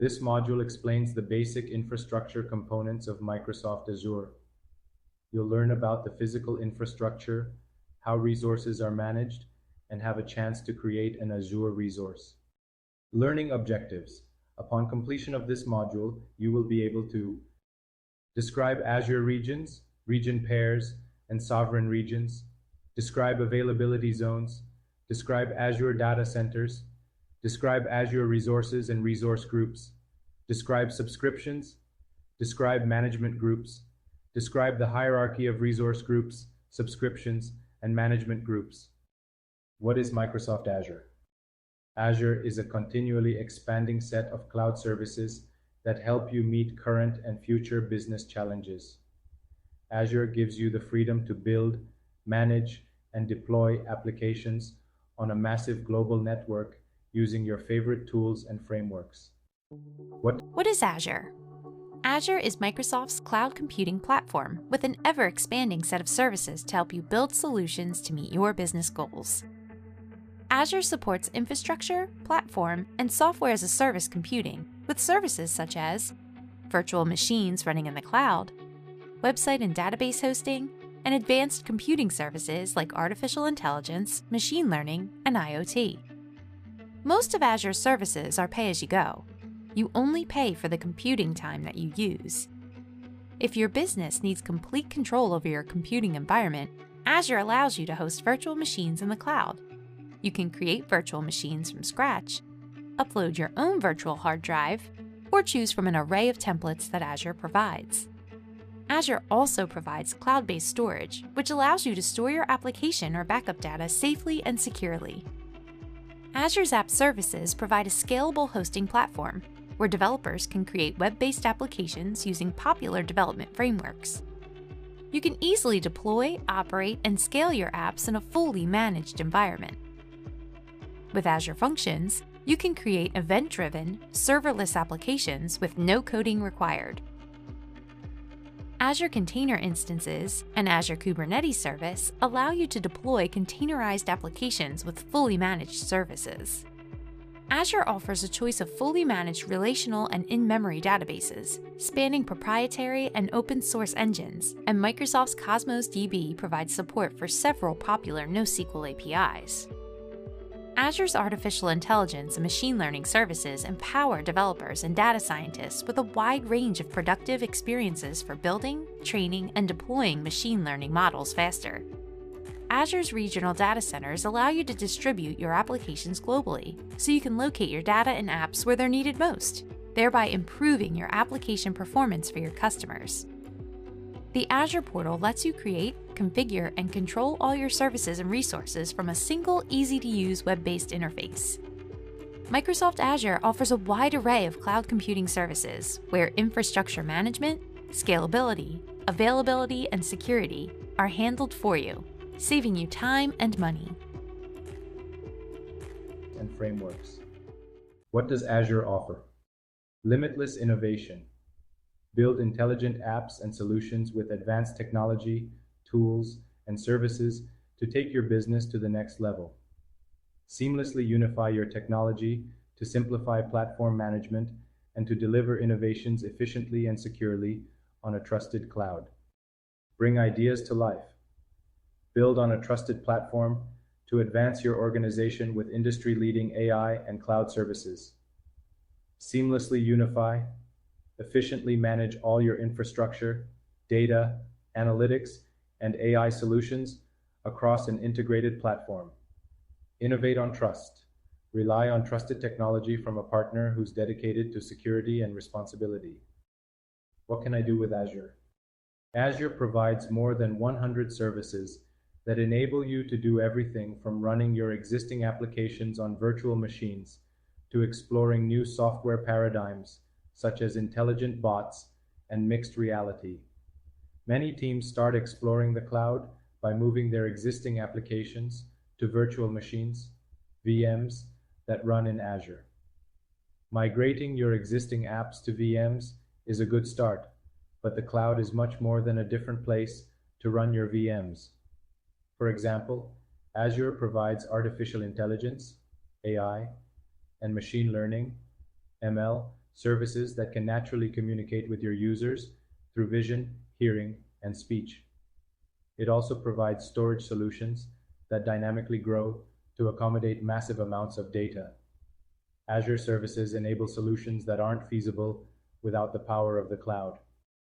This module explains the basic infrastructure components of Microsoft Azure. You'll learn about the physical infrastructure, how resources are managed, and have a chance to create an Azure resource. Learning objectives. Upon completion of this module, you will be able to describe Azure regions, region pairs, and sovereign regions, describe availability zones, describe Azure data centers, describe Azure resources and resource groups, describe subscriptions, describe management groups, describe the hierarchy of resource groups, subscriptions, and management groups. What is Microsoft Azure? Azure is a continually expanding set of cloud services that help you meet current and future business challenges. Azure gives you the freedom to build, manage, and deploy applications on a massive global network using your favorite tools and frameworks. What is Azure? Azure is Microsoft's cloud computing platform with an ever-expanding set of services to help you build solutions to meet your business goals. Azure supports infrastructure, platform, and software as a service computing with services such as virtual machines running in the cloud, website and database hosting, and advanced computing services like artificial intelligence, machine learning, and IoT. Most of Azure's services are pay-as-you-go. You only pay for the computing time that you use. If your business needs complete control over your computing environment, Azure allows you to host virtual machines in the cloud. You can create virtual machines from scratch, upload your own virtual hard drive, or choose from an array of templates that Azure provides. Azure also provides cloud-based storage, which allows you to store your application or backup data safely and securely. Azure's app services provide a scalable hosting platform where developers can create web-based applications using popular development frameworks. You can easily deploy, operate, and scale your apps in a fully managed environment. With Azure Functions, you can create event-driven, serverless applications with no coding required. Azure Container Instances and Azure Kubernetes Service allow you to deploy containerized applications with fully managed services. Azure offers a choice of fully managed relational and in-memory databases, spanning proprietary and open-source engines, and Microsoft's Cosmos DB provides support for several popular NoSQL APIs. Azure's artificial intelligence and machine learning services empower developers and data scientists with a wide range of productive experiences for building, training, and deploying machine learning models faster. Azure's regional data centers allow you to distribute your applications globally, so you can locate your data and apps where they're needed most, thereby improving your application performance for your customers. The Azure portal lets you create, configure, and control all your services and resources from a single, easy-to-use web-based interface. Microsoft Azure offers a wide array of cloud computing services where infrastructure management, scalability, availability, and security are handled for you, saving you time and money. And frameworks. What does Azure offer? Limitless innovation. Build intelligent apps and solutions with advanced technology, tools, and services to take your business to the next level. Seamlessly unify your technology to simplify platform management and to deliver innovations efficiently and securely on a trusted cloud. Bring ideas to life. Build on a trusted platform to advance your organization with industry-leading AI and cloud services. Seamlessly unify, efficiently manage all your infrastructure, data, analytics, and AI solutions across an integrated platform. Innovate on trust. Rely on trusted technology from a partner who's dedicated to security and responsibility. What can I do with Azure? Azure provides more than 100 services that enable you to do everything from running your existing applications on virtual machines to exploring new software paradigms such as intelligent bots and mixed reality. Many teams start exploring the cloud by moving their existing applications to virtual machines, VMs, that run in Azure. Migrating your existing apps to VMs is a good start, but the cloud is much more than a different place to run your VMs. For example, Azure provides artificial intelligence, AI, and machine learning, ML, services that can naturally communicate with your users through vision, hearing, and speech. It also provides storage solutions that dynamically grow to accommodate massive amounts of data. Azure services enable solutions that aren't feasible without the power of the cloud.